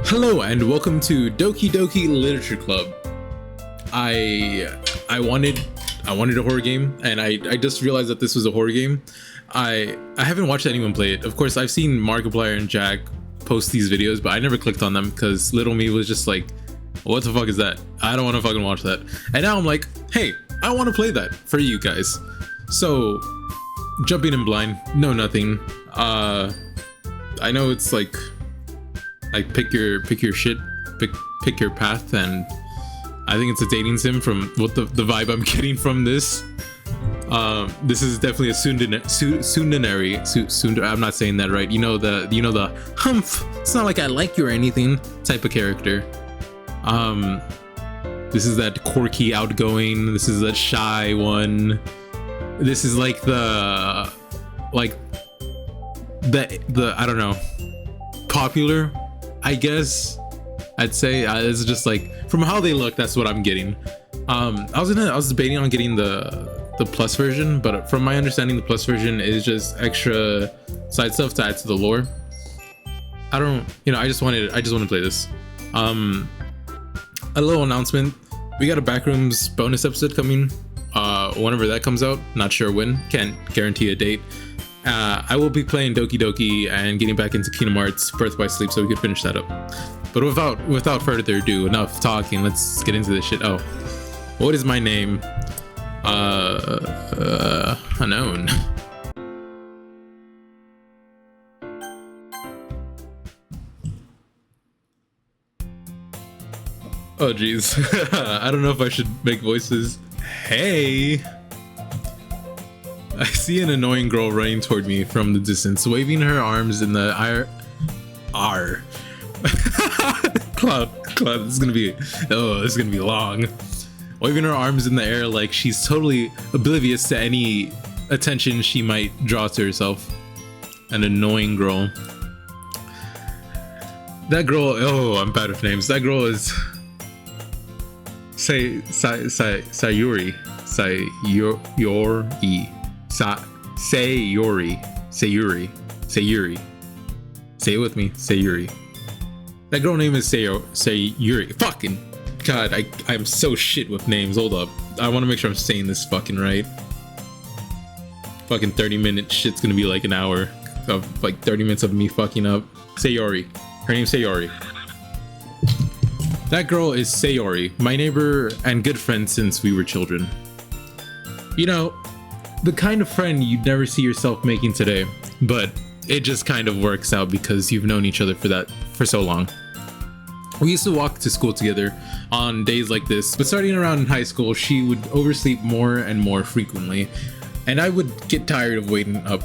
Hello and welcome to Doki Literature Club. I wanted a horror game, and I just realized that this was a horror game. I haven't watched anyone play it. Of course, I've seen Markiplier and Jack post these videos, but I never clicked on them because little me was just like, what the fuck is that? I don't want to fucking watch that. And now I'm like, hey, I want to play that for you guys. So jumping in blind, know nothing. I know it's like pick your shit, pick your path, and I think it's a dating sim from what the vibe I'm getting from this. This is definitely a Sundinary. I'm not saying that right. You know the humph. It's not like I like you or anything type of character. This is that quirky, outgoing. This is that shy one. This is like the I don't know, popular, I guess I'd say. It's just like, from how they look, that's what I'm getting. I was debating on getting the plus version, but from my understanding, the plus version is just extra side stuff to add to the lore. I just want to play this. A little announcement: we got a Backrooms bonus episode coming. Whenever that comes out, not sure when, can't guarantee a date. I will be playing Doki and getting back into Kingdom Hearts Birth by Sleep so we could finish that up. But without further ado, enough talking, let's get into this shit. Oh, what is my name? Unknown. Oh jeez. I don't know if I should make voices. Hey, I see an annoying girl running toward me from the distance, waving her arms in the air. Cloud, this is gonna be long. Waving her arms in the air like she's totally oblivious to any attention she might draw to herself. An annoying girl. That girl, oh, I'm bad with names. That girl is Sayuri. Sayuri. Say it with me. Sayuri. That girl name is Yuri. Fucking God, I'm so shit with names. Hold up. I want to make sure I'm saying this fucking right. Fucking 30-minute shit's gonna be like an hour of like 30 minutes of me fucking up. Sayori. Her name's Sayori. That girl is Sayori, my neighbor and good friend since we were children. You know, the kind of friend you'd never see yourself making today, but it just kind of works out because you've known each other for so long. We used to walk to school together on days like this, but starting around in high school, she would oversleep more and more frequently, and I would get tired of waiting up.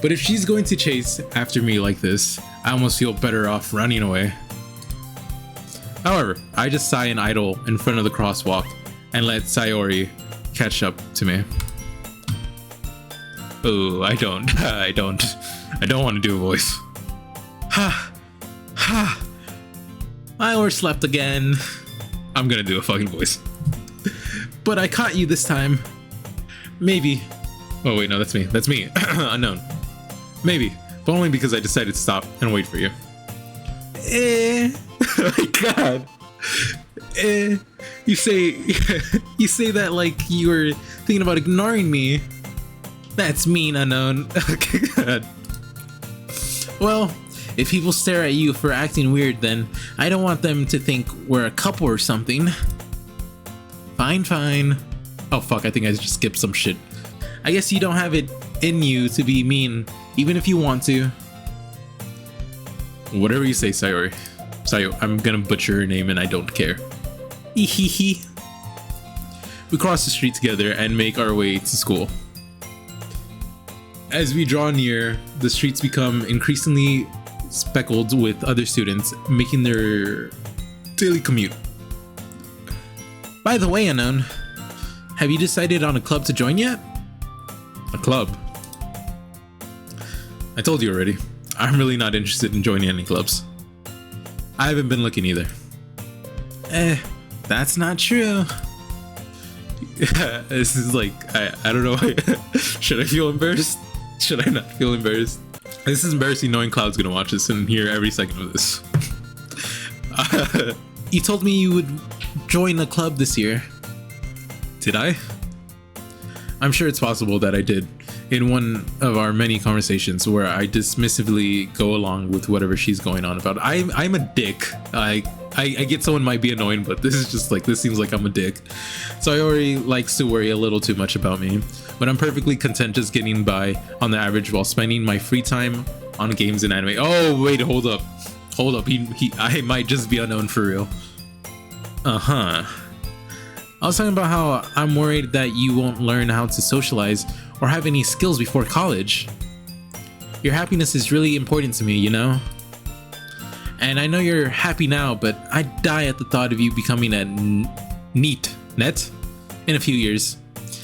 But if she's going to chase after me like this, I almost feel better off running away. However, I just sigh and idle in front of the crosswalk and let Sayori catch up to me. Oh, I don't want to do a voice. I overslept again. I'm gonna do a fucking voice. But I caught you this time. Maybe. Oh wait, no, that's me. Unknown. Maybe, but only because I decided to stop and wait for you. Oh my God. You say that like you were thinking about ignoring me. That's mean, Unknown. Okay, God. Well, if people stare at you for acting weird, then I don't want them to think we're a couple or something. Fine. Oh fuck, I think I just skipped some shit. I guess you don't have it in you to be mean, even if you want to. Whatever you say, Sayori. Sayo, I'm gonna butcher her name and I don't care. Ehehe. We cross the street together and make our way to school. As we draw near, the streets become increasingly speckled with other students making their daily commute. By the way, Unknown, have you decided on a club to join yet? A club? I told you already. I'm really not interested in joining any clubs. I haven't been looking either. That's not true. This is like, I don't know. Should I feel embarrassed? Should I not feel embarrassed? This is embarrassing knowing Cloud's gonna watch this and hear every second of this. You told me you would join a club this year. Did I? I'm sure it's possible that I did in one of our many conversations where I dismissively go along with whatever she's going on about. I'm a dick. I get someone might be annoying, but this is just like, this seems like I'm a dick. Sayori likes to worry a little too much about me, but I'm perfectly content just getting by on the average while spending my free time on games and anime. Oh, wait, hold up. I might just be unknown for real. I was talking about how I'm worried that you won't learn how to socialize or have any skills before college. Your happiness is really important to me, you know? And I know you're happy now, but I die at the thought of you becoming a net in a few years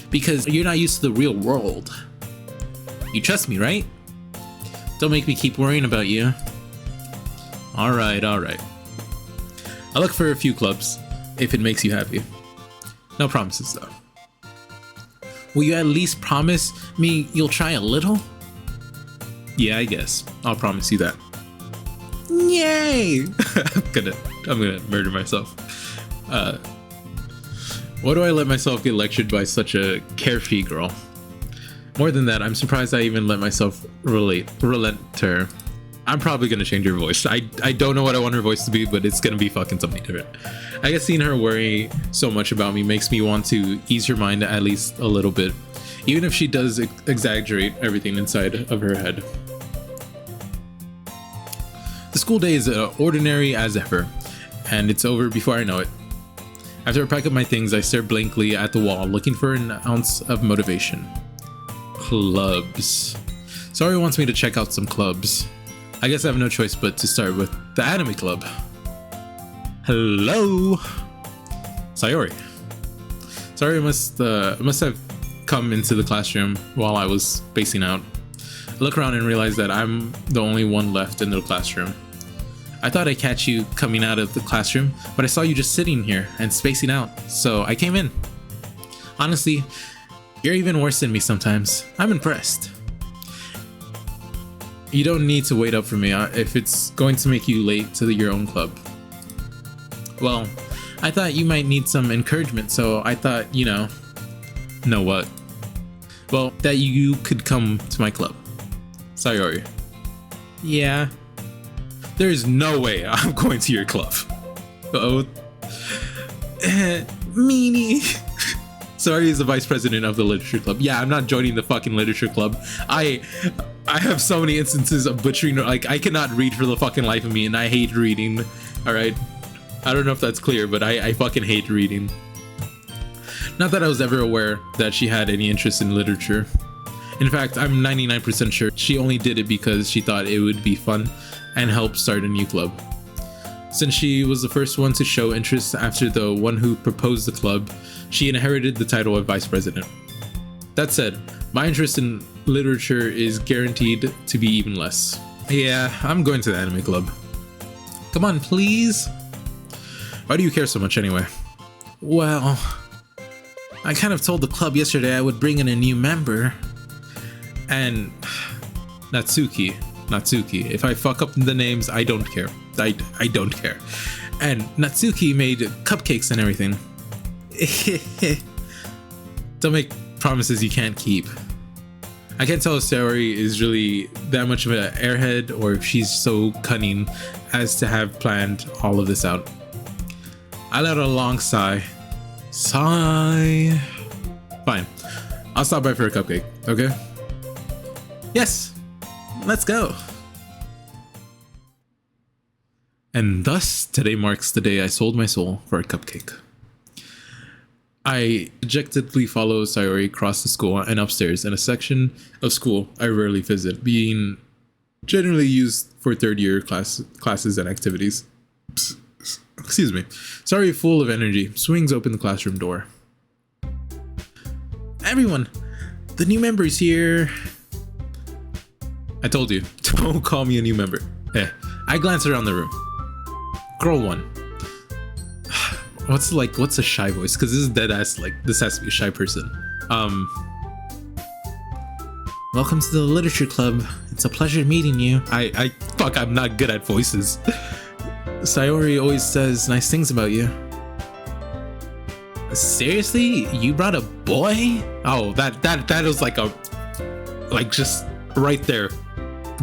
because you're not used to the real world. You trust me, right? Don't make me keep worrying about you. All right. I'll look for a few clubs if it makes you happy. No promises though. Will you at least promise me you'll try a little? Yeah, I guess. I'll promise you that. Yay! I'm gonna murder myself. Why do I let myself get lectured by such a carefree girl? More than that, I'm surprised I even let myself relent to her. I'm probably gonna change her voice. I don't know what I want her voice to be, but it's gonna be fucking something different. I guess seeing her worry so much about me makes me want to ease her mind at least a little bit, even if she does exaggerate everything inside of her head. The school day is ordinary as ever, and it's over before I know it. After I pack up my things, I stare blankly at the wall, looking for an ounce of motivation. Clubs. Sayori wants me to check out some clubs. I guess I have no choice but to start with the anime club. Hello, Sayori. Sayori must have come into the classroom while I was spacing out. I look around and realize that I'm the only one left in the classroom. I thought I'd catch you coming out of the classroom, but I saw you just sitting here and spacing out, so I came in. Honestly, you're even worse than me sometimes. I'm impressed. You don't need to wait up for me if it's going to make you late to your own club. Well, I thought you might need some encouragement, so I thought, know what? Well, that you could come to my club. Sayori. Yeah. There's no way I'm going to your club. Oh. Meanie. Sayori is the vice president of the literature club. Yeah, I'm not joining the fucking literature club. I have so many instances of butchering. Like, I cannot read for the fucking life of me, and I hate reading. All right. I don't know if that's clear, but I fucking hate reading. Not that I was ever aware that she had any interest in literature. In fact, I'm 99% sure she only did it because she thought it would be fun and help start a new club. Since she was the first one to show interest after the one who proposed the club, she inherited the title of vice president. That said, my interest in literature is guaranteed to be even less. Yeah, I'm going to the anime club. Come on, please. Why do you care so much anyway? Well, I kind of told the club yesterday I would bring in a new member. And Natsuki. If I fuck up the names, I don't care. I don't care. And Natsuki made cupcakes and everything. Don't make promises you can't keep. I can't tell if Sayori is really that much of an airhead or if she's so cunning as to have planned all of this out. I let out a long sigh. Sigh. Fine. I'll stop by for a cupcake, okay? Yes. Let's go. And thus, today marks the day I sold my soul for a cupcake. I dejectedly follow Sayori across the school and upstairs in a section of school I rarely visit, being generally used for third year classes and activities. Excuse me. Sayori, full of energy, swings open the classroom door. Everyone, the new member is here. I told you, don't call me a new member. I glance around the room. Girl one. What's a shy voice? Because this is dead ass, this has to be a shy person. Welcome to the literature club. It's a pleasure meeting you. I'm not good at voices. Sayori always says nice things about you. Seriously? You brought a boy? Oh, that was like just right there.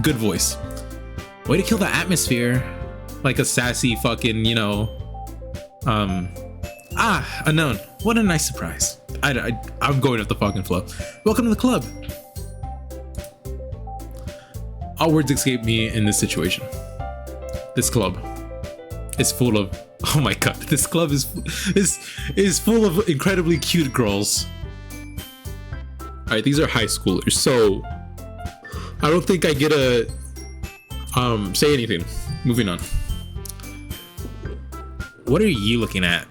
Good voice. Way to kill the atmosphere. Like a sassy fucking, unknown. What a nice surprise. I'm going with the fucking flow. Welcome to the club. All words escape me in this situation. This club is full of, oh my god, this club is full of incredibly cute girls. Alright, these are high schoolers, so I don't think I get to say anything. Moving on. What are you looking at?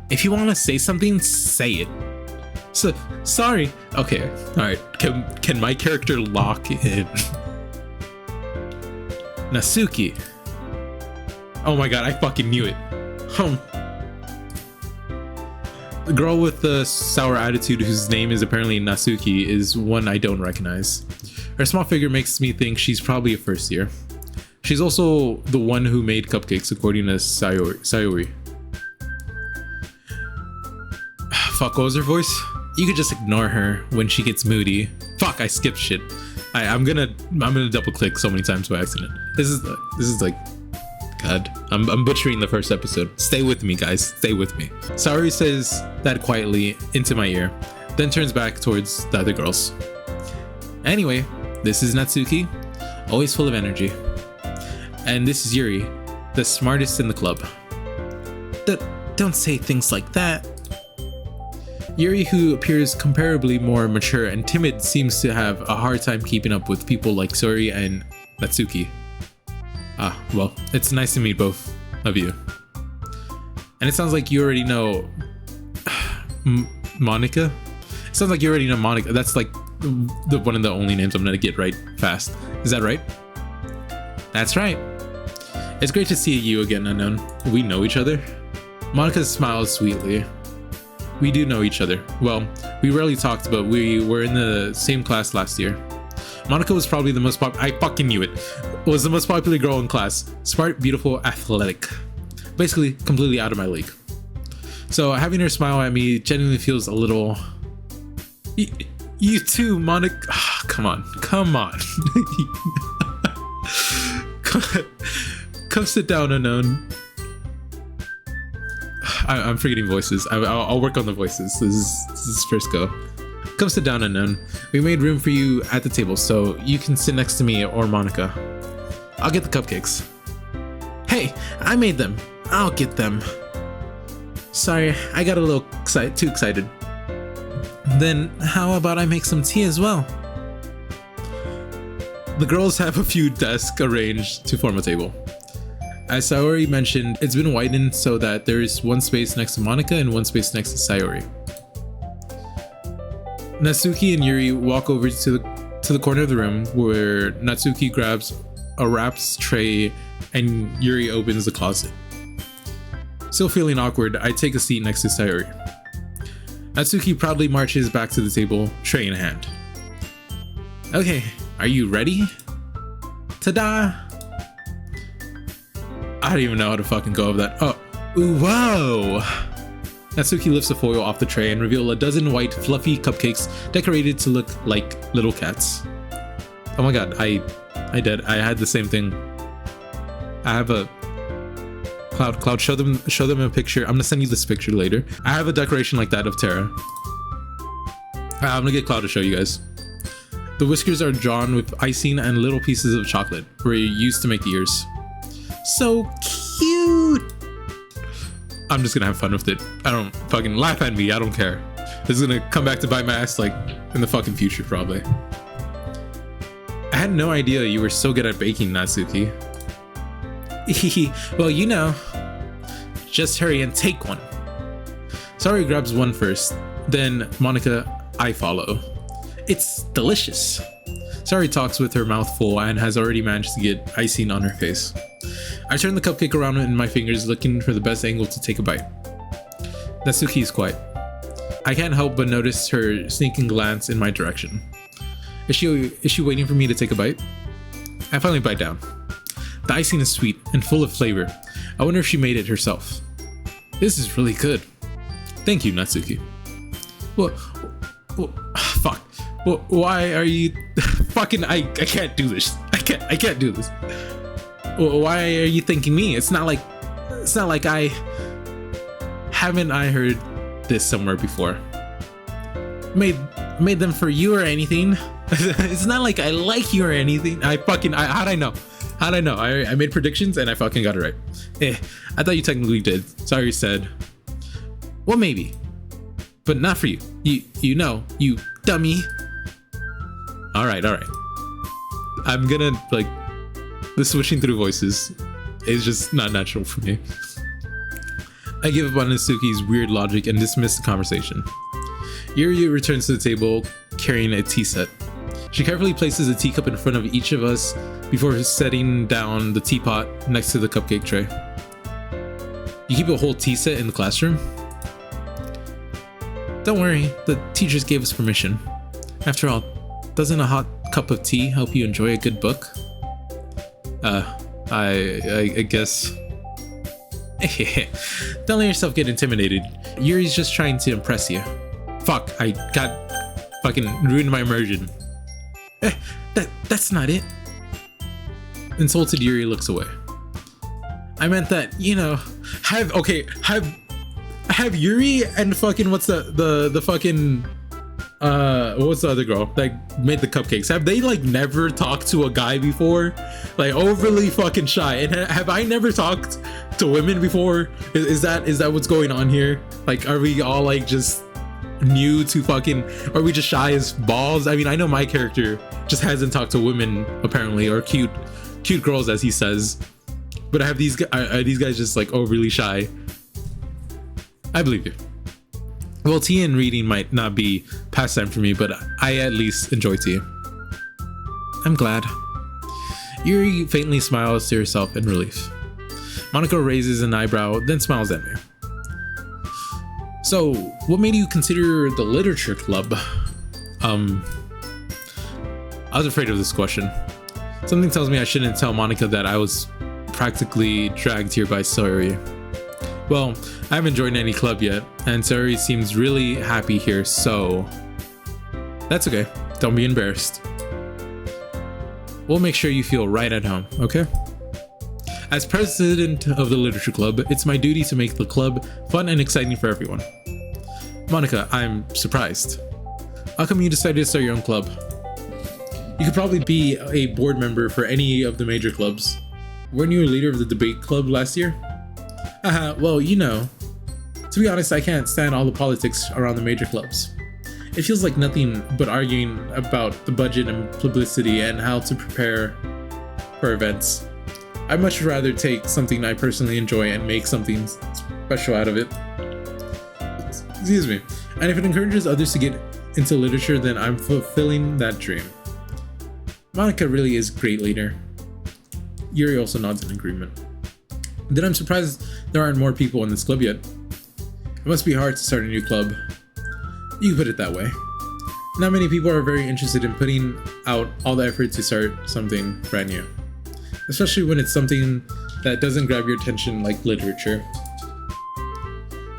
If you want to say something, say it. So sorry. Okay. All right. Can my character lock in? Natsuki. Oh my god! I fucking knew it. The girl with the sour attitude, whose name is apparently Natsuki, is one I don't recognize. Her small figure makes me think she's probably a first year. She's also the one who made cupcakes, according to Sayori. Fuck, what was her voice? You could just ignore her when she gets moody. Fuck, I skipped shit. I'm gonna double click so many times by accident. This is like, god, I'm butchering the first episode. Stay with me, guys. Stay with me. Sayori says that quietly into my ear, then turns back towards the other girls. Anyway, this is Natsuki, always full of energy. And this is Yuri, the smartest in the club. Don't say things like that. Yuri, who appears comparably more mature and timid, seems to have a hard time keeping up with people like Sori and Natsuki. Ah, well, it's nice to meet both of you. And it sounds like you already know Monica? It sounds like you already know Monica. That's like the one of the only names I'm gonna get right fast. Is that right? That's right. It's great to see you again, Unknown. We know each other? Monica smiles sweetly. We do know each other. Well, we rarely talked, but we were in the same class last year. Monica was probably the most I fucking knew it. Was the most popular girl in class. Smart, beautiful, athletic. Basically, completely out of my league. So having her smile at me genuinely feels a little... You too, Monica. Oh, come on. Come sit down, Unknown. I'm forgetting voices. I'll work on the voices. This is first go. Come sit down, Unknown. We made room for you at the table, so you can sit next to me or Monica. I'll get the cupcakes. Hey, I made them. I'll get them. Sorry, I got a little too excited. Then how about I make some tea as well? The girls have a few desks arranged to form a table. As Sayori mentioned, it's been widened so that there is one space next to Monica and one space next to Sayori. Natsuki and Yuri walk over to the corner of the room where Natsuki grabs a wraps tray and Yuri opens the closet. Still feeling awkward, I take a seat next to Sayori. Natsuki proudly marches back to the table, tray in hand. Okay, are you ready? Ta-da! I don't even know how to fucking go of that. Oh, ooh, whoa! Natsuki lifts the foil off the tray and reveals a dozen white, fluffy cupcakes decorated to look like little cats. Oh my god, I did. I had the same thing. I have a... Cloud, show them a picture. I'm gonna send you this picture later. I have a decoration like that of Terra. I'm gonna get Cloud to show you guys. The whiskers are drawn with icing and little pieces of chocolate, where you used to make the ears. So cute! I'm just gonna have fun with it. I don't fucking laugh at me. I don't care. This is gonna come back to bite my ass like in the fucking future, probably. I had no idea you were so good at baking, Natsuki. Well, you know. Just hurry and take one. Sayori grabs one first, then Monica, I follow. It's delicious. Sayori talks with her mouth full and has already managed to get icing on her face. I turn the cupcake around in my fingers, looking for the best angle to take a bite. Natsuki is quiet. I can't help but notice her sneaking glance in my direction. Is she waiting for me to take a bite? I finally bite down. The icing is sweet and full of flavor. I wonder if she made it herself. This is really good. Thank you, Natsuki. Well, fuck. Well, why are you fucking? I can't do this. I can't do this. Well, why are you thanking me? It's not like I haven't heard this somewhere before. Made them for you or anything. It's not like I like you or anything. How'd I know? I made predictions and I fucking got it right. I thought you technically did. Sorry, said. Well, maybe, but not for you. You know, you dummy. All right. I'm gonna the switching through voices is just not natural for me. I give up on Natsuki's weird logic and dismiss the conversation. Yuri returns to the table carrying a tea set. She carefully places a teacup in front of each of us before setting down the teapot next to the cupcake tray. You keep a whole tea set in the classroom? Don't worry, the teachers gave us permission. After all, doesn't a hot cup of tea help you enjoy a good book? I guess. Don't let yourself get intimidated. Yuri's just trying to impress you. Fuck, I got fucking ruined my immersion. That's not it. Insulted Yuri looks away. I meant that, have Yuri and fucking what's the fucking what's the other girl that made the cupcakes? Have they never talked to a guy before? Overly fucking shy. And have I never talked to women before? Is that what's going on here? Are we all just new to fucking? Are we just shy as balls? I mean, I know my character just hasn't talked to women apparently, or cute girls as he says. But are these guys just overly shy? I believe you. Well, tea and reading might not be pastime for me, but I at least enjoy tea. I'm glad. Yuri faintly smiles to herself in relief. Monika raises an eyebrow, then smiles at me. So, what made you consider the literature club? I was afraid of this question. Something tells me I shouldn't tell Monika that I was practically dragged here by Sayori. Well, I haven't joined any club yet, and Sayori seems really happy here, so that's okay. Don't be embarrassed. We'll make sure you feel right at home, okay? As president of the literature club, it's my duty to make the club fun and exciting for everyone. Monika, I'm surprised. How come you decided to start your own club? You could probably be a board member for any of the major clubs. Weren't you a leader of the debate club last year? Well, to be honest, I can't stand all the politics around the major clubs. It feels like nothing but arguing about the budget and publicity and how to prepare for events. I'd much rather take something I personally enjoy and make something special out of it. Excuse me. And if it encourages others to get into literature, then I'm fulfilling that dream. Monika really is a great leader. Yuri also nods in agreement. Then I'm surprised there aren't more people in this club yet. It must be hard to start a new club. You can put it that way. Not many people are very interested in putting out all the effort to start something brand new. Especially when it's something that doesn't grab your attention like literature.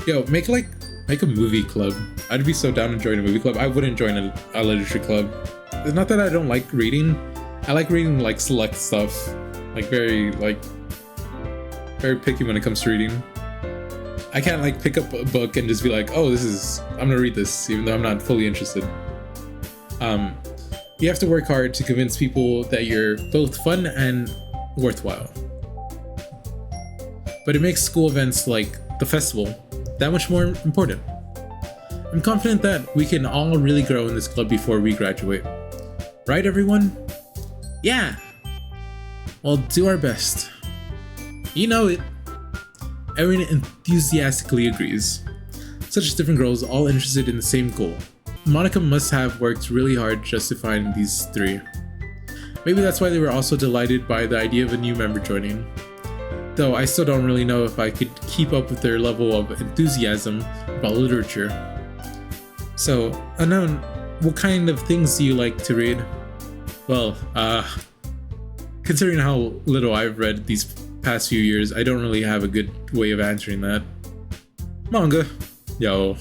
Yo, make a movie club. I'd be so down to join a movie club. I wouldn't join a literature club. It's not that I don't like reading. I like reading select stuff. Very picky when it comes to reading. I can't pick up a book and just be oh, I'm gonna read this, even though I'm not fully interested. You have to work hard to convince people that you're both fun and worthwhile. But it makes school events like the festival that much more important. I'm confident that we can all really grow in this club before we graduate. Right, everyone? Yeah! We'll do our best. You know it. Everyone enthusiastically agrees. Such different girls, all interested in the same goal. Monika must have worked really hard justifying these three. Maybe that's why they were also delighted by the idea of a new member joining. Though I still don't really know if I could keep up with their level of enthusiasm about literature. So, Unknown, what kind of things do you like to read? Well, considering how little I've read these past few years, I don't really have a good way of answering that. Manga. Yo,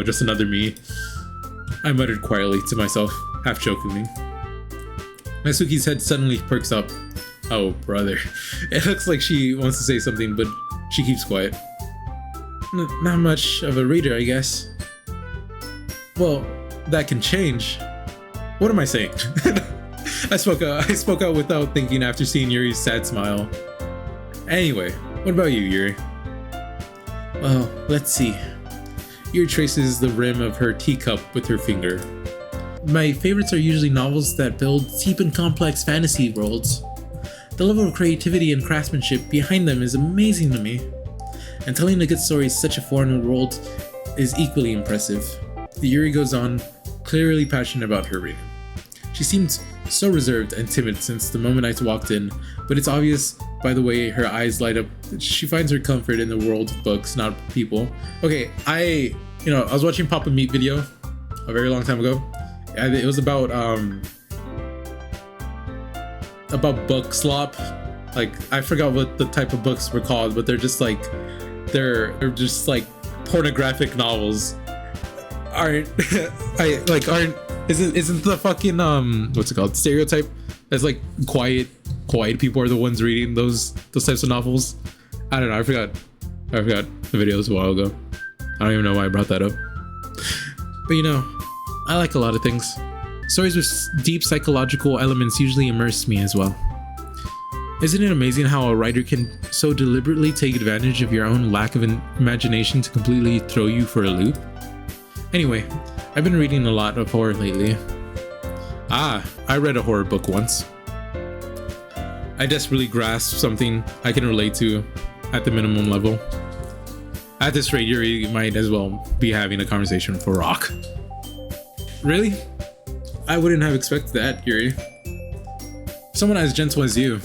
just another me. I muttered quietly to myself, half jokingly. Natsuki's head suddenly perks up. Oh, brother. It looks like she wants to say something, but she keeps quiet. Not much of a reader, I guess. Well, that can change. What am I saying? I spoke out without thinking after seeing Yuri's sad smile. Anyway, what about you, Yuri? Well, let's see. Yuri traces the rim of her teacup with her finger. My favorites are usually novels that build deep and complex fantasy worlds. The level of creativity and craftsmanship behind them is amazing to me. And telling a good story in such a foreign world is equally impressive. Yuri goes on, clearly passionate about her reading. She seemed so reserved and timid since the moment I walked in, but it's obvious by the way her eyes light up that she finds her comfort in the world of books, not people. Okay, I was watching Papa Meat video a very long time ago. It was about book slop. Like, I forgot what the type of books were called, but they're just like pornographic novels. Isn't the fucking what's it called, stereotype that's like quiet people are the ones reading those types of novels? I don't know, I forgot the video was a while ago. I don't even know why I brought that up. But I like a lot of things. Stories with deep psychological elements usually immerse me as well. Isn't it amazing how a writer can so deliberately take advantage of your own lack of imagination to completely throw you for a loop? Anyway, I've been reading a lot of horror lately. I read a horror book once. I desperately grasped something I can relate to at the minimum level. At this rate, Yuri might as well be having a conversation for rock. Really? I wouldn't have expected that, Yuri. Someone as gentle as you.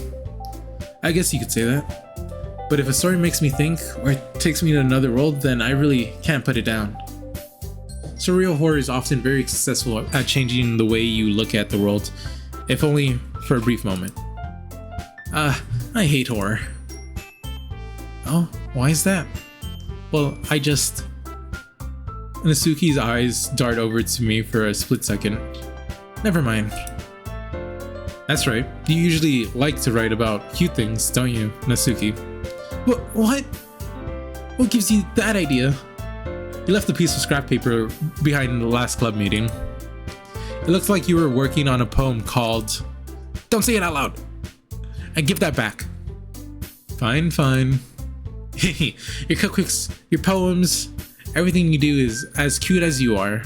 I guess you could say that. But if a story makes me think, or takes me to another world, then I really can't put it down. Surreal horror is often very successful at changing the way you look at the world, if only for a brief moment. I hate horror. Oh, why is that? Well, Natsuki's eyes dart over to me for a split second. Never mind. That's right, you usually like to write about cute things, don't you, Natsuki? What? What gives you that idea? You left a piece of scrap paper behind the last club meeting. It looks like you were working on a poem called... Don't say it out loud! And give that back. Fine. Your cookbooks, your poems, everything you do is as cute as you are.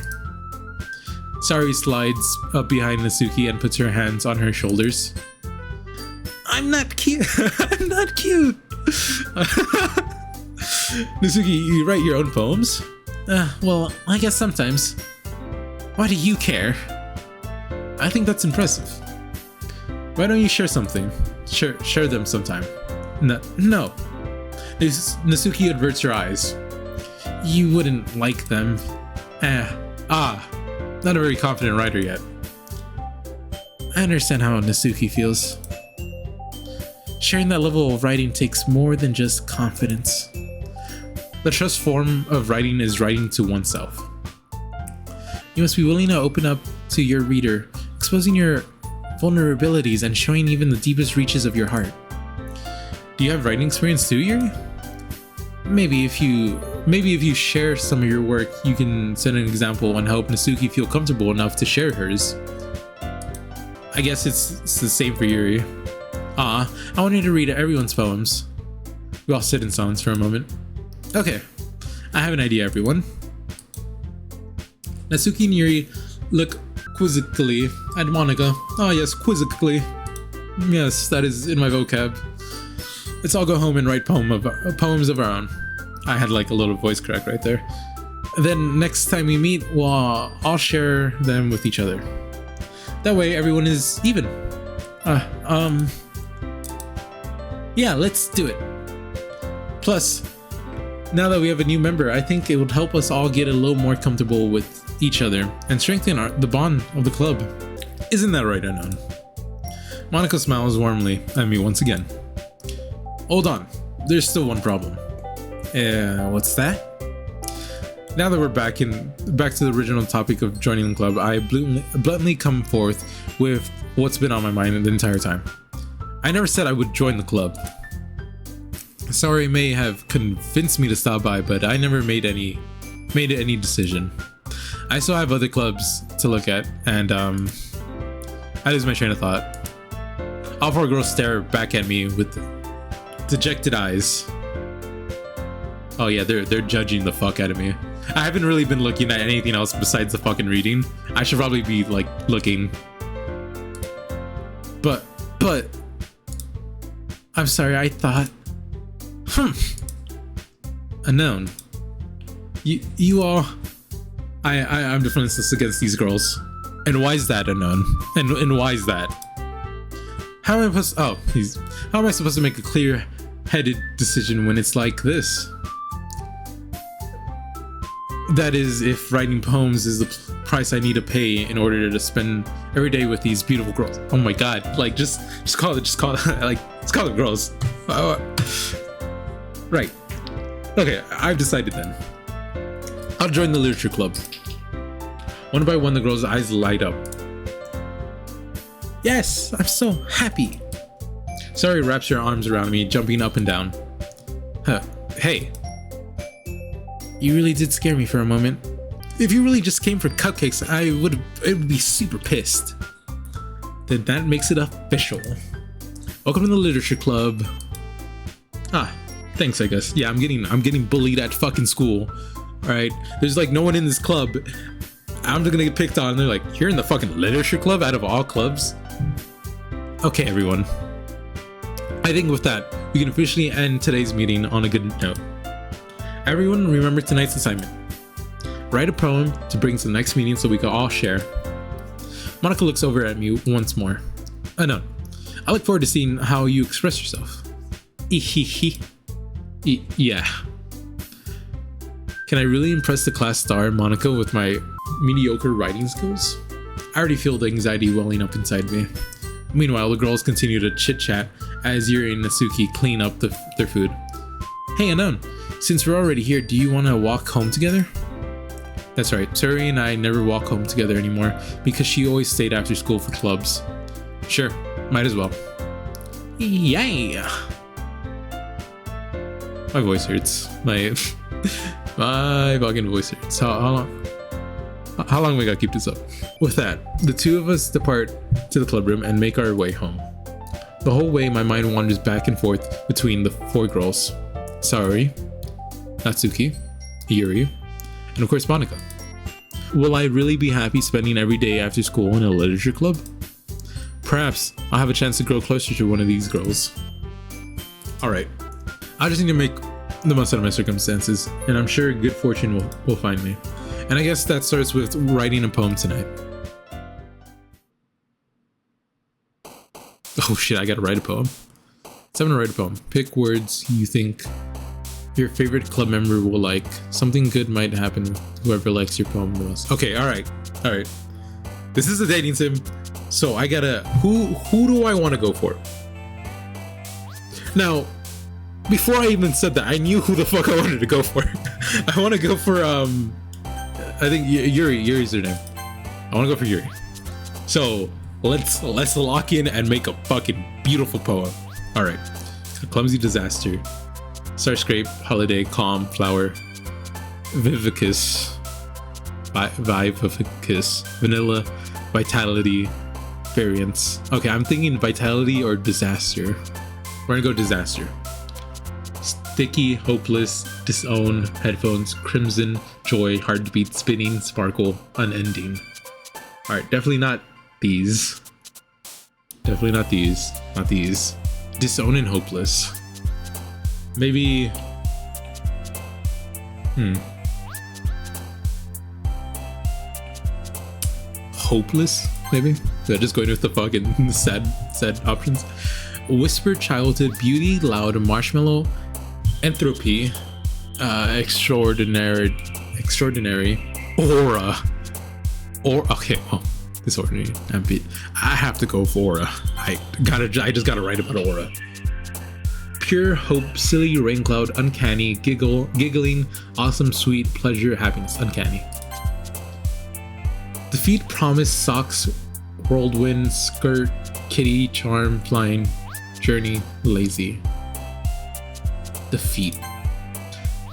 Sari slides up behind Natsuki and puts her hands on her shoulders. I'm not cute. I'm not cute. Natsuki, you write your own poems? Well, I guess sometimes. Why do you care? I think that's impressive. Why don't you share something? Share them sometime. No. Natsuki averts her eyes. You wouldn't like them. Not a very confident writer yet. I understand how Natsuki feels. Sharing that level of writing takes more than just confidence. The trust form of writing is writing to oneself. You must be willing to open up to your reader, exposing your vulnerabilities and showing even the deepest reaches of your heart. Do you have writing experience too, Yuri? Maybe if you share some of your work, you can set an example and help Natsuki feel comfortable enough to share hers. I guess it's the same for Yuri. I wanted to read everyone's poems. We all sit in silence for a moment. Okay, I have an idea, everyone. Natsuki and Yuri look quizzically at Monika. Oh yes, quizzically. Yes, that is in my vocab. Let's all go home and write poems of our own. I had like a little voice crack right there. Then next time we meet, we'll all share them with each other. That way everyone is even. Yeah, let's do it. Plus, now that we have a new member, I think it would help us all get a little more comfortable with each other and strengthen the bond of the club. Isn't that right, Unknown? Monika smiles warmly at me once again. hold on. There's still one problem. What's that? Now that we're back to the original topic of joining the club, I bluntly come forth with what's been on my mind the entire time. I never said I would join the club. Sorry, may have convinced me to stop by, but I never made any decision. I still have other clubs to look at, and I lose my train of thought. All four girls stare back at me with dejected eyes. Oh yeah, they're judging the fuck out of me. I haven't really been looking at anything else besides the fucking reading. I should probably be like looking. But I'm sorry, I thought unknown. You all I'm defenseless against these girls. And why is that, unknown? And why is that? How am I supposed to make a clear-headed decision when it's like this? That is, if writing poems is the price I need to pay in order to spend every day with these beautiful girls. Oh my god, like just call it like, let's call it girls. Right. Okay, I've decided then. I'll join the literature club. One by one, the girls' eyes light up. Yes, I'm so happy. Sorry wraps her arms around me, jumping up and down. Hey. You really did scare me for a moment. If you really just came for cupcakes, I would be super pissed. Then that makes it official. Welcome to the literature club. Thanks, I guess. Yeah, I'm getting bullied at fucking school. Alright. There's like no one in this club. I'm just gonna get picked on. They're like, you're in the fucking literature club out of all clubs? Okay, everyone. I think with that, we can officially end today's meeting on a good note. Everyone remember tonight's assignment. Write a poem to bring to the next meeting so we can all share. Monica looks over at me once more. No. I look forward to seeing how you express yourself. Yeah. Can I really impress the class star, Monica, with my mediocre writing skills? I already feel the anxiety welling up inside me. Meanwhile, the girls continue to chit-chat as Yuri and Natsuki clean up their food. Hey, Anon, since we're already here, do you want to walk home together? That's right, Suri and I never walk home together anymore because she always stayed after school for clubs. Sure, might as well. Yeah! My voice hurts. My fucking voice hurts. How long we gotta keep this up? With that, the two of us depart to the club room and make our way home. The whole way, my mind wanders back and forth between the four girls. Saori, Natsuki, Yuri, and of course Monica. Will I really be happy spending every day after school in a literature club? Perhaps I'll have a chance to grow closer to one of these girls. Alright, I just need to make the most out of my circumstances, and I'm sure good fortune will find me. And I guess that starts with writing a poem tonight. Oh shit, I gotta write a poem. So I'm gonna write a poem. Pick words you think your favorite club member will like. Something good might happen to whoever likes your poem the most. Okay, alright. This is a dating sim, so I gotta... Who do I want to go for? Now, before I even said that, I knew who the fuck I wanted to go for. I want to go for, I think Yuri. Yuri's her name. I want to go for Yuri. So, let's lock in and make a fucking beautiful poem. Alright. Clumsy disaster. Starscrape, holiday, calm, flower, vivicus, vivicus, vanilla, vitality, variance. Okay, I'm thinking vitality or disaster. We're gonna go disaster. Sticky, hopeless, disown, headphones, crimson, joy, heartbeat, spinning, sparkle, unending. Alright, definitely not these. Definitely not these. Not these. Disown and hopeless. Maybe... Hopeless, maybe? Yeah, just going with the fucking sad options. Whisper, childhood, beauty, loud, marshmallow, entropy, extraordinary, aura. Okay, well, disorderly, ambient. I have to go for aura. I just gotta write about aura. Pure hope, silly raincloud, uncanny, giggling, awesome, sweet, pleasure, happiness, uncanny. Defeat, promise, socks, whirlwind, skirt, kitty, charm, flying, journey, lazy. Defeat.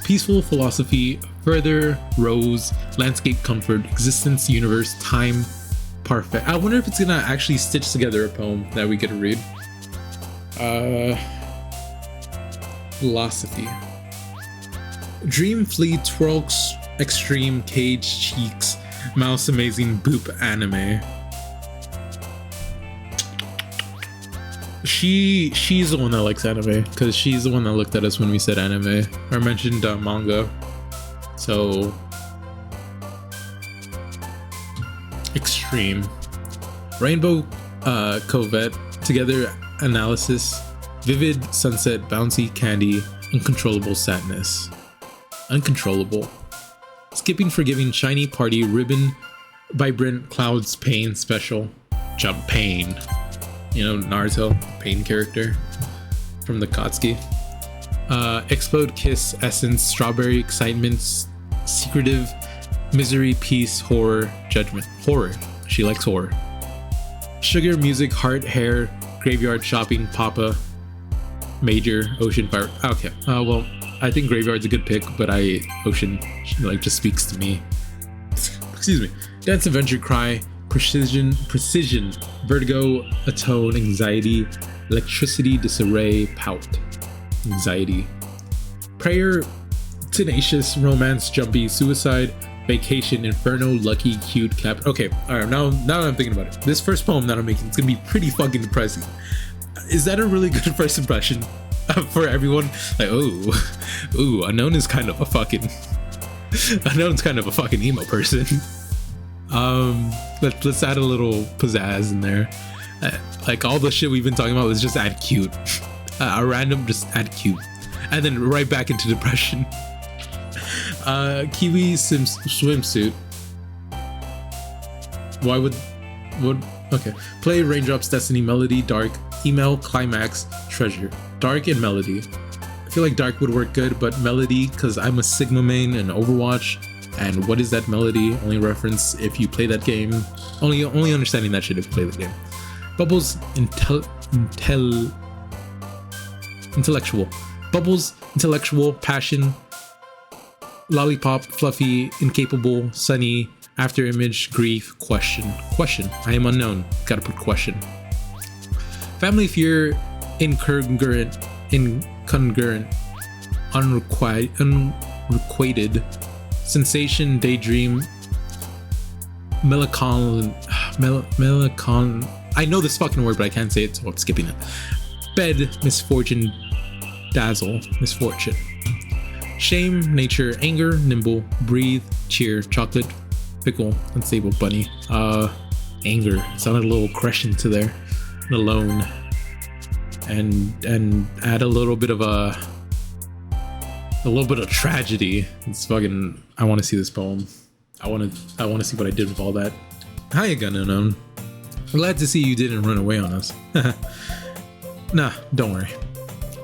Peaceful, philosophy, further, rose, landscape, comfort, existence, universe, time, perfect. I wonder if it's gonna actually stitch together a poem that we get to read. Philosophy. Dream, flea, twirls, extreme, cage, cheeks, mouse, amazing, boop, anime. She's the one that likes anime because she's the one that looked at us when we said anime or mentioned manga. So extreme, rainbow, covette, together, analysis, vivid, sunset, bouncy, candy, uncontrollable, sadness, uncontrollable, skipping, forgiving, shiny, party, ribbon, vibrant, clouds, pain, special, jump, pain. You know, Naruto, pain character from the Katsuki. Explode, kiss, essence, strawberry, excitement, secretive, misery, peace, horror, judgment. Horror. She likes horror. Sugar, music, heart, hair, graveyard, shopping, papa, major, ocean, fire. Okay. Well, I think graveyard's a good pick, but ocean like just speaks to me. Excuse me. Dance, adventure, cry, precision, vertigo, atone, anxiety, electricity, disarray, pout, anxiety, prayer, tenacious, romance, jumpy, suicide, vacation, inferno, lucky, cute, cap. Okay, all right. Now that I'm thinking about it, this first poem that I'm making, it's gonna be pretty fucking depressing. Is that a really good first impression for everyone? Like, ooh, Unknown's kind of a fucking emo person. Let's add a little pizzazz in there. Like all the shit we've been talking about, let's just add cute. A random, just add cute, and then right back into depression. Kiwi swimsuit. Why would okay. Play, raindrops, destiny, melody, dark, email, climax, treasure. Dark and melody. I feel like dark would work good, but melody, because I'm a Sigma main in Overwatch. And what is that melody? Only reference if you play that game. Only understanding that shit if you play the game. Bubbles, intellectual. Bubbles, intellectual, passion, lollipop, fluffy, incapable, sunny, after image, grief, question. I am unknown. Gotta put question. Family, fear, incongruent, unrequited, sensation, daydream, melancholy. I know this fucking word, but I can't say it, so I'm skipping it. Bed, misfortune, dazzle, misfortune. Shame, nature, anger, nimble, breathe, cheer, chocolate, fickle, unstable, bunny. Anger. It sounded a little crushing to there. And alone. And add a little bit of tragedy. It's fucking. I want to see this poem. I want to see what I did with all that. Hiya, gun unknown. I'm glad to see you didn't run away on us. Nah, don't worry.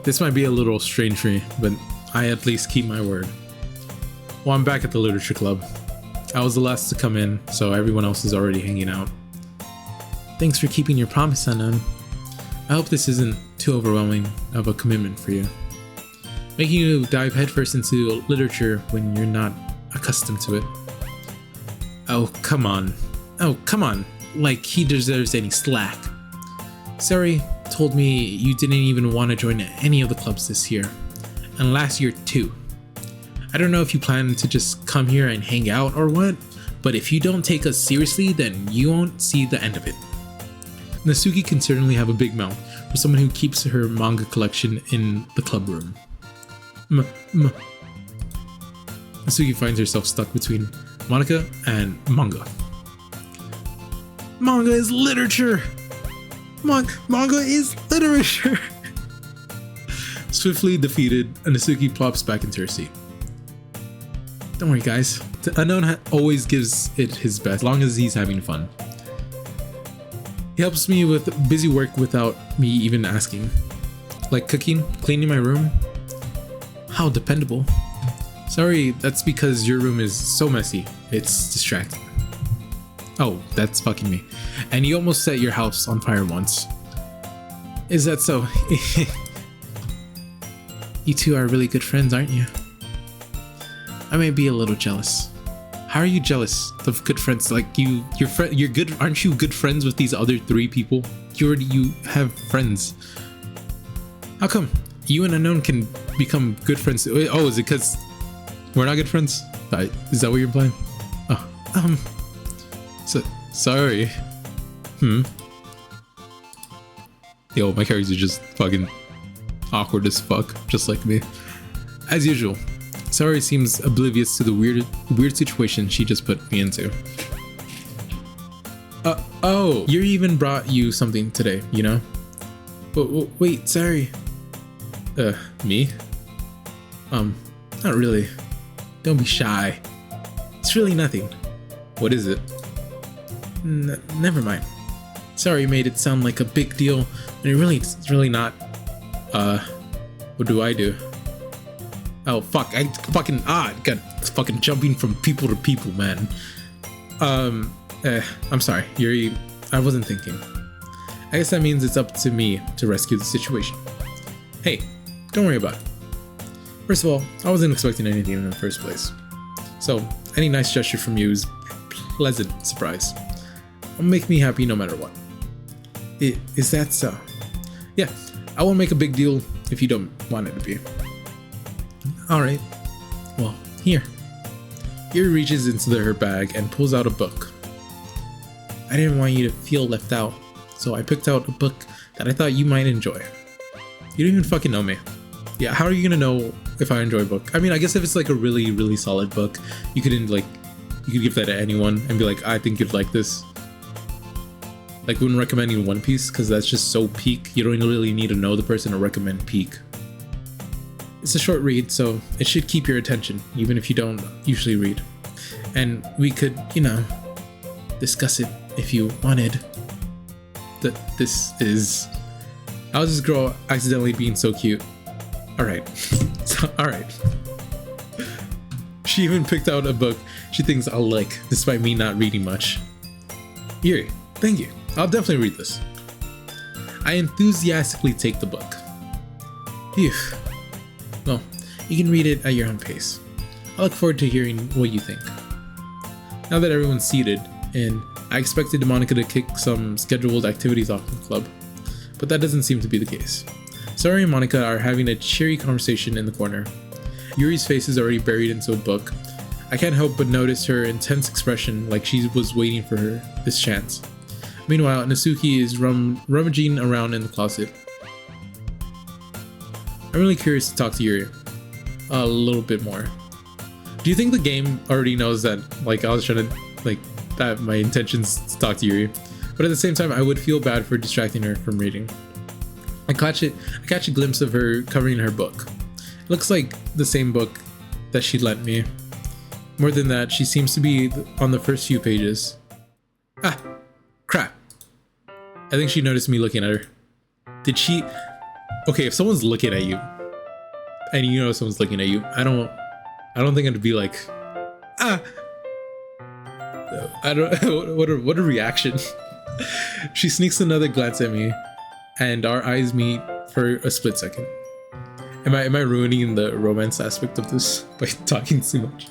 This might be a little strange for you, but I at least keep my word. Well, I'm back at the literature club. I was the last to come in, so everyone else is already hanging out. Thanks for keeping your promise, unknown. I hope this isn't too overwhelming of a commitment for you. Making you dive headfirst into literature when you're not accustomed to it. Oh, come on. Like he deserves any slack. Sari told me you didn't even want to join any of the clubs this year. And last year too. I don't know if you plan to just come here and hang out or what, but if you don't take us seriously, then you won't see the end of it. Nasuki can certainly have a big mouth for someone who keeps her manga collection in the club room. Nasuki finds herself stuck between Monica and manga. Manga is literature! Manga is literature! Swiftly defeated, Nasuki plops back into her seat. Don't worry, guys. The unknown always gives it his best, as long as he's having fun. He helps me with busy work without me even asking. Like cooking, cleaning my room? How dependable. Sorry, that's because your room is so messy. It's distracting. Oh, that's fucking me. And you almost set your house on fire once. Is that so? You two are really good friends, aren't you? I may be a little jealous. How are you jealous of good friends? Like you're good. Aren't you good friends with these other 3 people? You have friends. How come you and Unknown can become good friends? Oh, is it because we're not good friends? Is that what you're implying? Oh, sorry. Yo, my characters are just fucking awkward as fuck, just like me. As usual, Sorry seems oblivious to the weird situation she just put me into. Oh, Yuri even brought you something today, you know? Wait, sorry. Me? Not really. Don't be shy. It's really nothing. What is it? Never mind. Sorry, made it sound like a big deal, and it's really not. What do I do? Oh fuck! Got fucking jumping from people to people, man. I'm sorry, Yuri. I wasn't thinking. I guess that means it's up to me to rescue the situation. Hey, don't worry about it. First of all, I wasn't expecting anything in the first place. So, any nice gesture from you is pleasant surprise. It'll make me happy no matter what. Is that so? Yeah, I won't make a big deal if you don't want it to be. Alright, well, here. Yuri reaches into her bag and pulls out a book. I didn't want you to feel left out, so I picked out a book that I thought you might enjoy. You don't even fucking know me. Yeah, how are you gonna know if I enjoy a book? I mean, I guess if it's like a really, really solid book, you could give that to anyone and be like, I think you'd like this. Like when recommending One Piece, because that's just so peak, you don't really need to know the person to recommend peak. It's a short read, so it should keep your attention, even if you don't usually read. And we could, you know, discuss it if you wanted. This is... How's this girl accidentally being so cute? Alright. Alright. She even picked out a book she thinks I'll like, despite me not reading much. Yuri, thank you. I'll definitely read this. I enthusiastically take the book. Phew. Well, you can read it at your own pace. I look forward to hearing what you think. Now that everyone's seated, and I expected Monica to kick some scheduled activities off the club, but that doesn't seem to be the case. Sari and Monica are having a cheery conversation in the corner. Yuri's face is already buried into a book. I can't help but notice her intense expression, like she was waiting for this chance. Meanwhile, Nasuki is rummaging around in the closet. I'm really curious to talk to Yuri a little bit more. Do you think the game already knows that, like, I was trying to, that my intentions to talk to Yuri? But at the same time, I would feel bad for distracting her from reading. I catch a glimpse of her covering her book. It looks like the same book that she lent me. More than that, she seems to be on the first few pages. Ah, crap. I think she noticed me looking at her. Did she? Okay, if someone's looking at you, and you know someone's looking at you, I don't think I'd be like, ah. I don't. What a reaction. She sneaks another glance at me, and our eyes meet for a split second. Am I ruining the romance aspect of this by talking too much?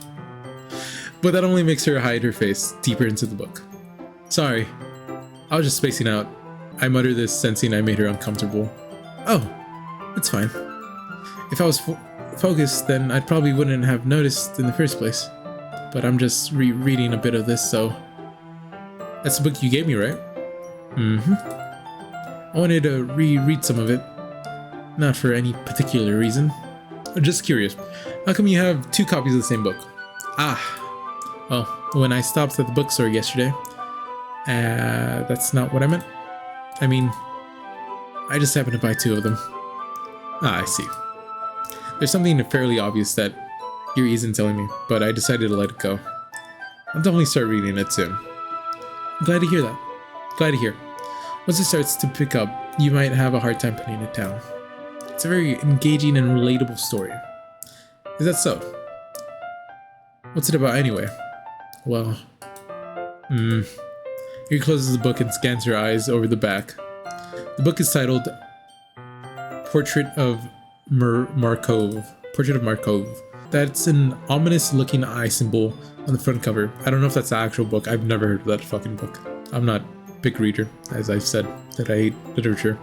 But that only makes her hide her face deeper into the book. Sorry, I was just spacing out. I mutter this, sensing I made her uncomfortable. Oh, it's fine. If I was focused, then I probably wouldn't have noticed in the first place. But I'm just rereading a bit of this, so... That's the book you gave me, right? Mm-hmm. I wanted to reread some of it. Not for any particular reason. I'm just curious. How come you have 2 copies of the same book? Ah. Well, when I stopped at the bookstore yesterday... that's not what I meant. I mean... I just happened to buy 2 of them. Ah, I see. There's something fairly obvious that Yuri isn't telling me, but I decided to let it go. I'll definitely start reading it soon. I'm glad to hear that. Glad to hear. Once it starts to pick up, you might have a hard time putting it down. It's a very engaging and relatable story. Is that so? What's it about anyway? Well, Yuri closes the book and scans her eyes over the back. The book is titled Portrait of Markov. Portrait of Markov. That's an ominous looking eye symbol on the front cover. I don't know if that's the actual book. I've never heard of that fucking book. I'm not a big reader, as I've said that I hate literature.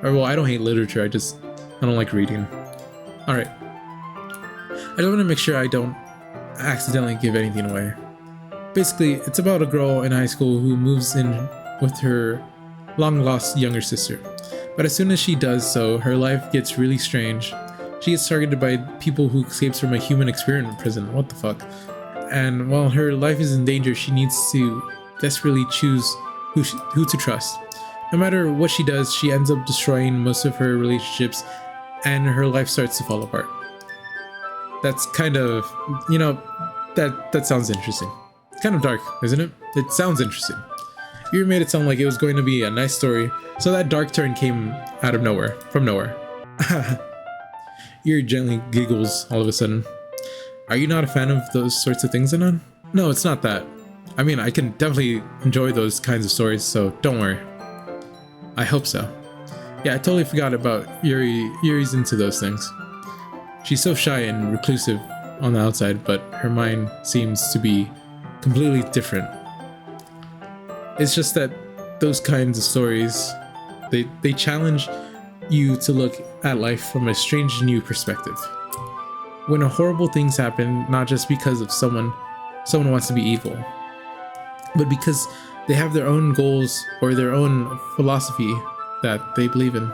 Or, well, I don't hate literature, I don't like reading. Alright. I just want to make sure I don't accidentally give anything away. Basically, it's about a girl in high school who moves in with her long-lost younger sister. But as soon as she does so, her life gets really strange. She gets targeted by people who escapes from a human experiment prison. What the fuck? And while her life is in danger, she needs to desperately choose who to trust. No matter what she does, she ends up destroying most of her relationships and her life starts to fall apart. That's kind of, you know, that sounds interesting. It's kind of dark, isn't it? It sounds interesting. You made it sound like it was going to be a nice story, so that dark turn came out of nowhere, from nowhere. Yuri gently giggles all of a sudden. Are you not a fan of those sorts of things, Anon? No, it's not that. I mean, I can definitely enjoy those kinds of stories, so don't worry. I hope so. Yeah, I totally forgot about Yuri. Yuri's into those things. She's so shy and reclusive on the outside, but her mind seems to be completely different. It's just that those kinds of stories, they challenge you to look at life from a strange new perspective. When horrible things happen, not just because of someone wants to be evil, but because they have their own goals or their own philosophy that they believe in.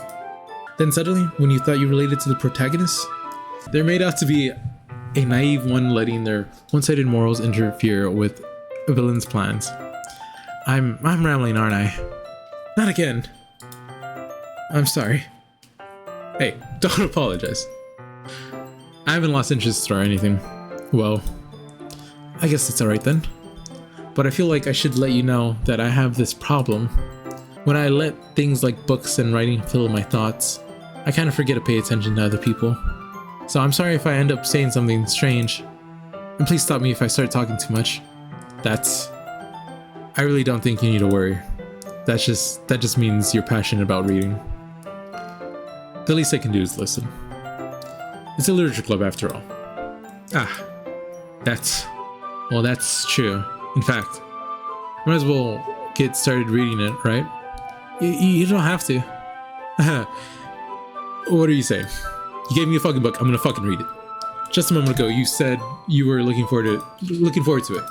Then suddenly, when you thought you related to the protagonist, they're made out to be a naive one letting their one-sided morals interfere with a villain's plans. I'm rambling, aren't I? Not again. I'm sorry. Hey, don't apologize. I haven't lost interest or anything. Well, I guess it's alright then. But I feel like I should let you know that I have this problem. When I let things like books and writing fill my thoughts, I kind of forget to pay attention to other people. So I'm sorry if I end up saying something strange. And please stop me if I start talking too much. I really don't think you need to worry. That just means you're passionate about reading. The least I can do is listen. It's a literature club after all. That's true. In fact, might as well get started reading it, right? You don't have to. What are you saying? You gave me a fucking book, I'm gonna fucking read it. Just a moment ago, you said you were looking forward to it.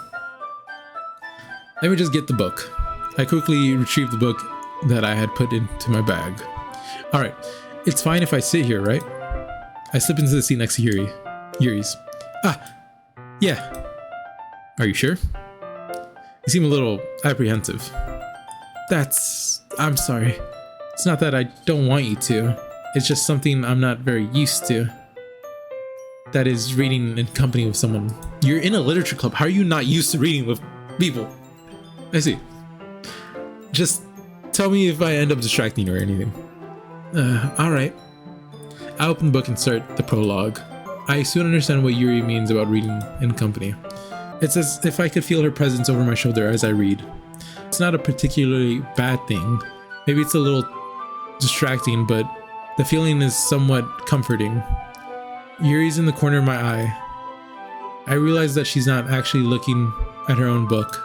Let me just get the book. I quickly retrieved the book that I had put into my bag. Alright, it's fine if I sit here, right? I slip into the seat next to Yuri's. Yeah. Are you sure? You seem a little apprehensive. I'm sorry. It's not that I don't want you to. It's just something I'm not very used to. That is reading in company with someone. You're in a literature club. How are you not used to reading with people? I see. Just tell me if I end up distracting you or anything. Alright. I open the book and start the prologue. I soon understand what Yuri means about reading in company. It's as if I could feel her presence over my shoulder as I read. It's not a particularly bad thing. Maybe it's a little distracting, but the feeling is somewhat comforting. Yuri's in the corner of my eye. I realize that she's not actually looking at her own book.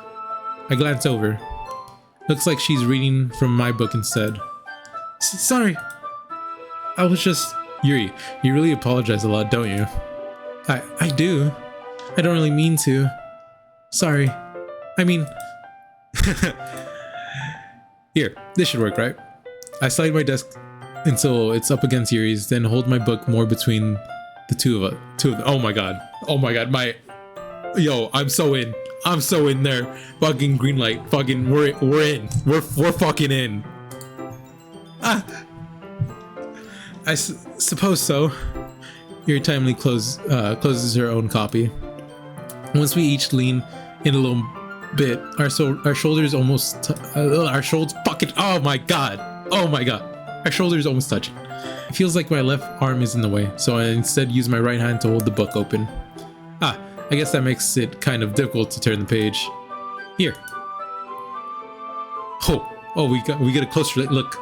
I glance over. Looks like she's reading from my book instead. Sorry. I was just... Yuri, you really apologize a lot, don't you? I do. I don't really mean to. Sorry. I mean... Here, this should work, right? I slide my desk until it's up against Yuri's, then hold my book more between the two of them. Oh my god. Yo, I'm so in there. Fucking green light. Fucking we're in. We're fucking in. I suppose so. Yuri timely closes her own copy. Once we each lean in a little bit, our shoulders almost our shoulders fucking our shoulders almost touching. It feels like my left arm is in the way, so I instead use my right hand to hold the book open. Ah, I guess that makes it kind of difficult to turn the page. Here. Oh, we get a closer look.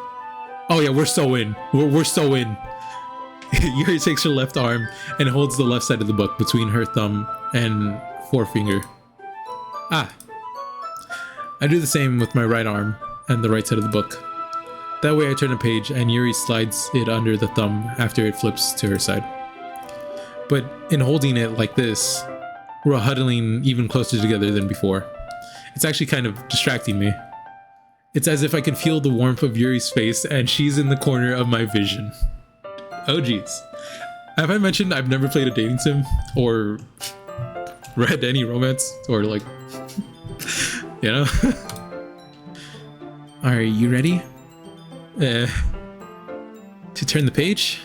Oh yeah, we're so in. We're so in. Yuri takes her left arm and holds the left side of the book between her thumb and forefinger. Ah. I do the same with my right arm and the right side of the book. That way I turn a page and Yuri slides it under the thumb after it flips to her side. But in holding it like this, we're huddling even closer together than before. It's actually kind of distracting me. It's as if I can feel the warmth of Yuri's face and she's in the corner of my vision. Oh geez. Have I mentioned I've never played a dating sim or read any romance or like, you know? Are you ready? To turn the page?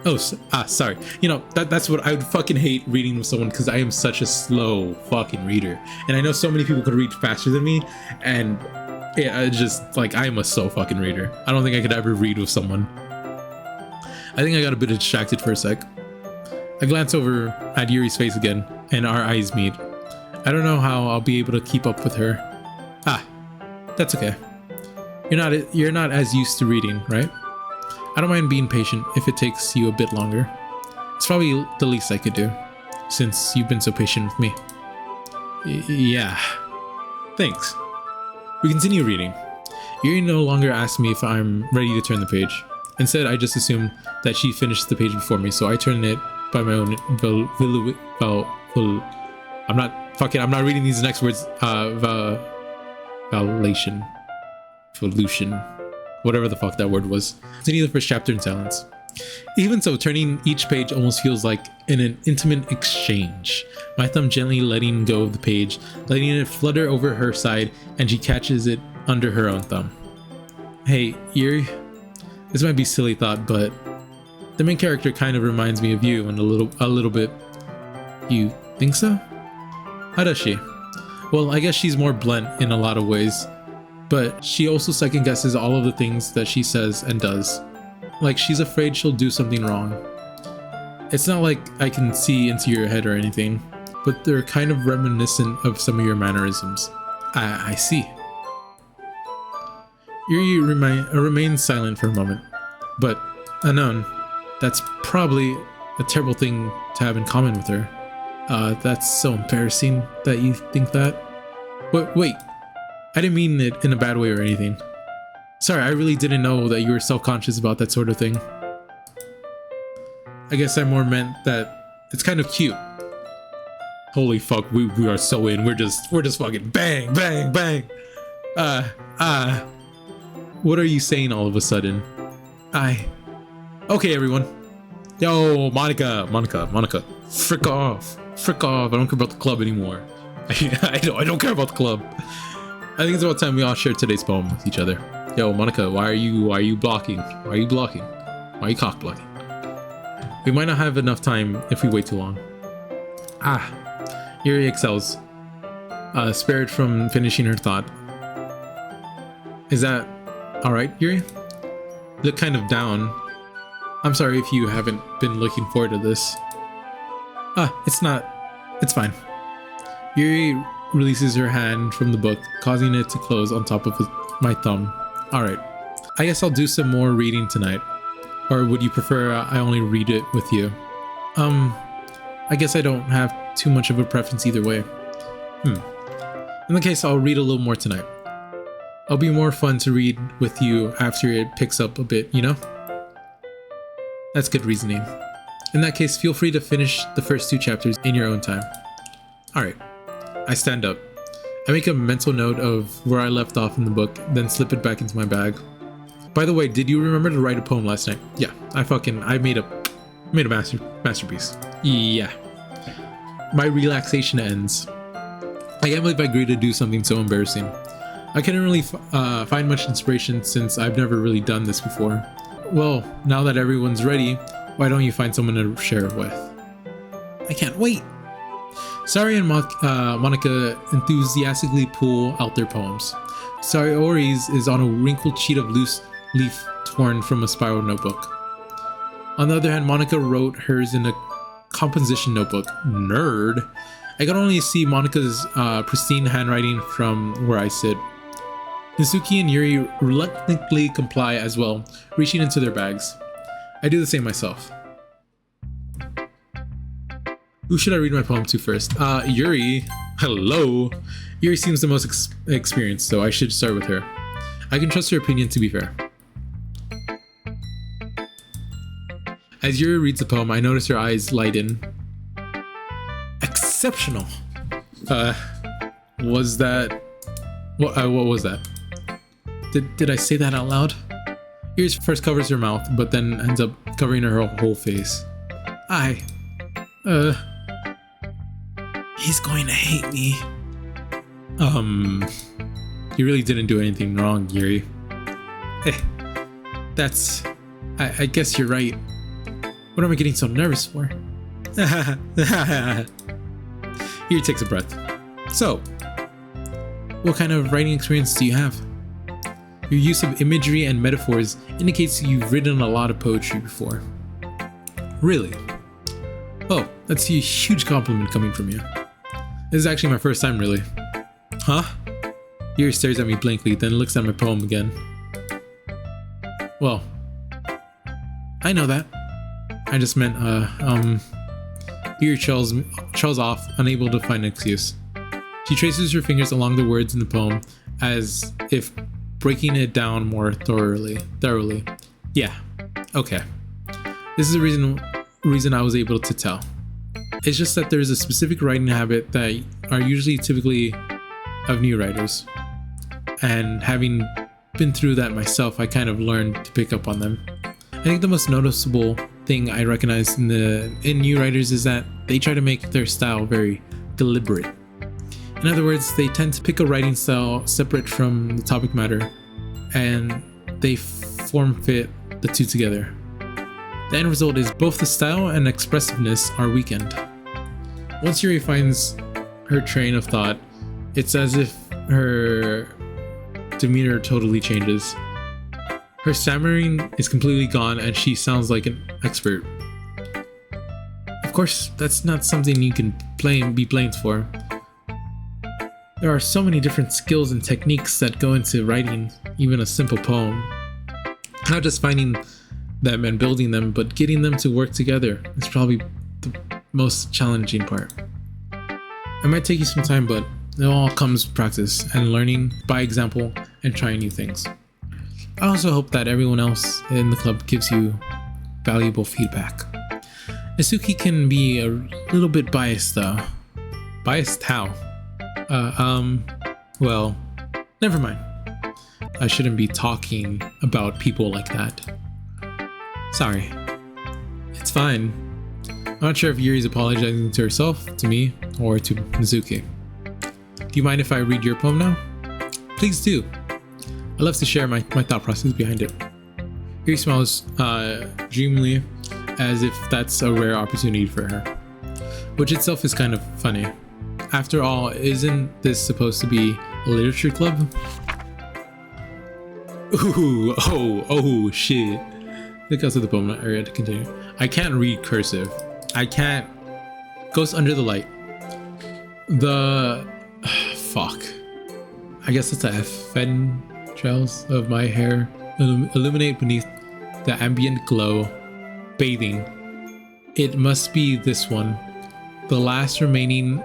Oh, sorry. You know, that's what I would fucking hate reading with someone, because I am such a slow fucking reader. And I know so many people could read faster than me, and yeah, it's just like, I am a slow fucking reader. I don't think I could ever read with someone. I think I got a bit distracted for a sec. I glance over at Yuri's face again, and our eyes meet. I don't know how I'll be able to keep up with her. Ah, that's okay. You're not as used to reading, right? I don't mind being patient if it takes you a bit longer. It's probably the least I could do, since you've been so patient with me. Yeah. Thanks. We continue reading. Yuri no longer asks me if I'm ready to turn the page. Instead, I just assume that she finished the page before me, so I turn it by my own I'm not reading these next words. Evolution, whatever the fuck that word was. Continue the first chapter in silence. Even so, turning each page almost feels like an intimate exchange. My thumb gently letting go of the page, letting it flutter over her side, and she catches it under her own thumb. Hey, Yuri, this might be a silly thought, but the main character kind of reminds me of you in a little bit. You think so? How does she? Well, I guess she's more blunt in a lot of ways. But she also second guesses all of the things that she says and does. Like she's afraid she'll do something wrong. It's not like I can see into your head or anything, but they're kind of reminiscent of some of your mannerisms. I see. Yuri remains silent for a moment, but unknown, that's probably a terrible thing to have in common with her. That's so embarrassing that you think that. Wait. I didn't mean it in a bad way or anything. Sorry, I really didn't know that you were self-conscious about that sort of thing. I guess I more meant that it's kind of cute. Holy fuck, we are so in. We're just fucking bang, bang, bang. What are you saying all of a sudden? Okay, everyone. Yo, Monica. Frick off. I don't care about the club anymore. I don't care about the club. I think it's about time we all share today's poem with each other. Yo, Monica, why are you blocking? Why are you blocking? Why are you cock blocking? We might not have enough time if we wait too long. Yuri excels, spared from finishing her thought. Is that alright, Yuri? Look kind of down. I'm sorry if you haven't been looking forward to this. It's not. It's fine. Yuri releases her hand from the book, causing it to close on top of my thumb. Alright, I guess I'll do some more reading tonight. Or would you prefer I only read it with you? I guess I don't have too much of a preference either way. In the case, I'll read a little more tonight. It'll be more fun to read with you after it picks up a bit, you know? That's good reasoning. In that case, feel free to finish the first 2 chapters in your own time. Alright. I stand up. I make a mental note of where I left off in the book, then slip it back into my bag. By the way, did you remember to write a poem last night? Yeah, I made a masterpiece. Yeah. My relaxation ends. I can't believe I agreed to do something so embarrassing. I couldn't really find much inspiration since I've never really done this before. Well, now that everyone's ready, why don't you find someone to share it with? I can't wait. Sari and Monica enthusiastically pull out their poems. Sayori's is on a wrinkled sheet of loose leaf torn from a spiral notebook. On the other hand, Monica wrote hers in a composition notebook. Nerd. I can only see Monica's pristine handwriting from where I sit. Mizuki and Yuri reluctantly comply as well, reaching into their bags. I do the same myself. Who should I read my poem to first? Yuri. Hello. Yuri seems the most experienced, so I should start with her. I can trust her opinion, to be fair. As Yuri reads the poem, I notice her eyes lighten. Exceptional. Was that... what was that? Did I say that out loud? Yuri first covers her mouth, but then ends up covering her whole face. He's going to hate me. You really didn't do anything wrong, Yuri. That's... I guess you're right. What am I getting so nervous for? Yuri takes a breath. So, what kind of writing experience do you have? Your use of imagery and metaphors indicates you've written a lot of poetry before. Really? Oh, that's a huge compliment coming from you. This is actually my first time, really. Huh? Yuri stares at me blankly, then looks at my poem again. Well, I know that. I just meant, Yuri trails off, unable to find an excuse. She traces her fingers along the words in the poem, as if breaking it down more thoroughly. Yeah, okay. This is the reason I was able to tell. It's just that there's a specific writing habit that are usually typically of new writers. And having been through that myself, I kind of learned to pick up on them. I think the most noticeable thing I recognize in new writers is that they try to make their style very deliberate. In other words, they tend to pick a writing style separate from the topic matter, and they form fit the two together. The end result is both the style and expressiveness are weakened. Once Yuri finds her train of thought, it's as if her demeanor totally changes. Her stammering is completely gone and she sounds like an expert. Of course, that's not something you can be blamed for. There are so many different skills and techniques that go into writing even a simple poem. Not just finding them and building them, but getting them to work together is probably the most challenging part. It might take you some time, but it all comes with practice and learning by example and trying new things. I also hope that everyone else in the club gives you valuable feedback. Mizuki can be a little bit biased though. Biased how? Well, never mind. I shouldn't be talking about people like that. Sorry. It's fine. I'm not sure if Yuri's apologizing to herself, to me, or to Mizuki. Do you mind if I read your poem now? Please do. I love to share my thought process behind it. Yuri smiles dreamily, as if that's a rare opportunity for her, which itself is kind of funny. After all, isn't this supposed to be a literature club? Ooh, oh shit. Look outside the poem area to continue. I can't read cursive. I can't. Ghost under the light. Fuck. I guess it's the FN trails of my hair illuminate beneath the ambient glow, bathing. It must be this one, the last remaining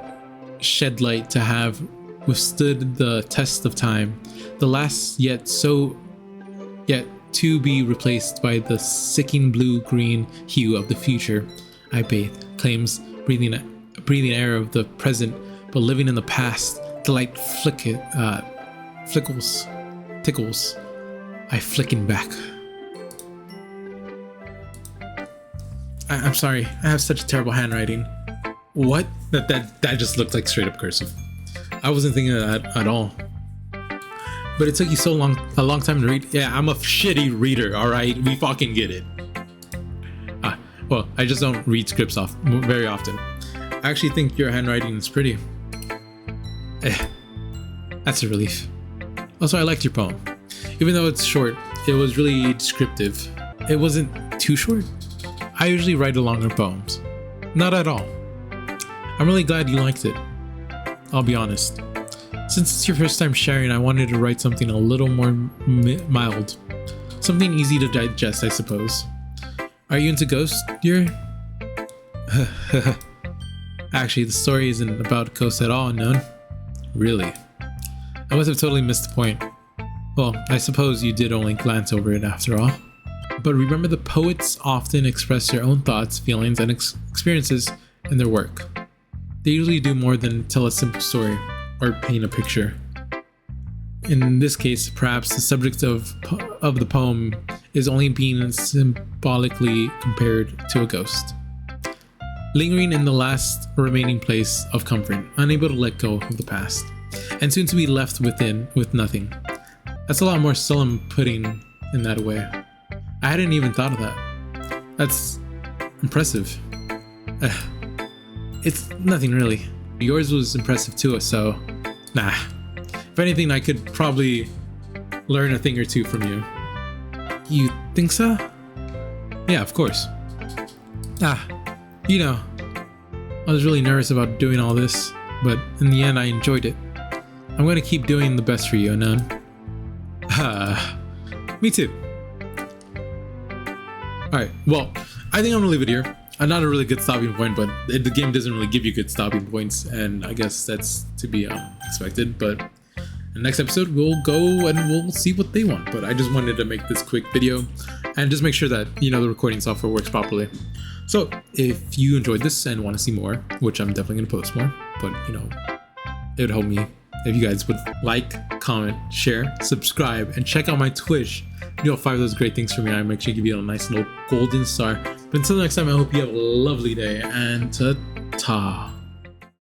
shed light to have withstood the test of time, the last yet to be replaced by the sicking blue-green hue of the future. I bathe, claims, breathing air of the present, but living in the past. The light tickles. I flicking back. I'm sorry, I have such terrible handwriting. What? That just looked like straight up cursive. I wasn't thinking of that at all. But it took you a long time to read. Yeah, I'm a shitty reader, alright? We fucking get it. Well, I just don't read scripts very often. I actually think your handwriting is pretty. That's a relief. Also, I liked your poem. Even though it's short, it was really descriptive. It wasn't too short. I usually write longer poems. Not at all. I'm really glad you liked it. I'll be honest. Since it's your first time sharing, I wanted to write something a little more mild. Something easy to digest, I suppose. Are you into ghosts, Yuri? Actually, the story isn't about ghosts at all, none. Really? I must have totally missed the point. Well, I suppose you did only glance over it after all. But remember, the poets often express their own thoughts, feelings, and experiences in their work. They usually do more than tell a simple story or paint a picture. In this case, perhaps the subject of the poem is only being symbolically compared to a ghost. Lingering in the last remaining place of comfort, unable to let go of the past, and soon to be left with nothing. That's a lot more solemn putting in that way. I hadn't even thought of that. That's impressive. It's nothing really. Yours was impressive too, so nah. If anything, I could probably learn a thing or two from you. You think so? Yeah, of course. You know, I was really nervous about doing all this, but in the end I enjoyed it. I'm gonna keep doing the best for you, Anon. Me too. Alright, well, I think I'm gonna leave it here. Not a really good stopping point, but the game doesn't really give you good stopping points, and I guess that's to be expected. But in the next episode, we'll go and we'll see what they want. But I just wanted to make this quick video and just make sure that, you know, the recording software works properly. So if you enjoyed this and want to see more, which I'm definitely going to post more, but you know, it would help me if you guys would like, comment, share, subscribe, and check out my Twitch. You know, 5 of those great things for me. I make sure to give you a nice little golden star. But until next time, I hope you have a lovely day, and ta-ta.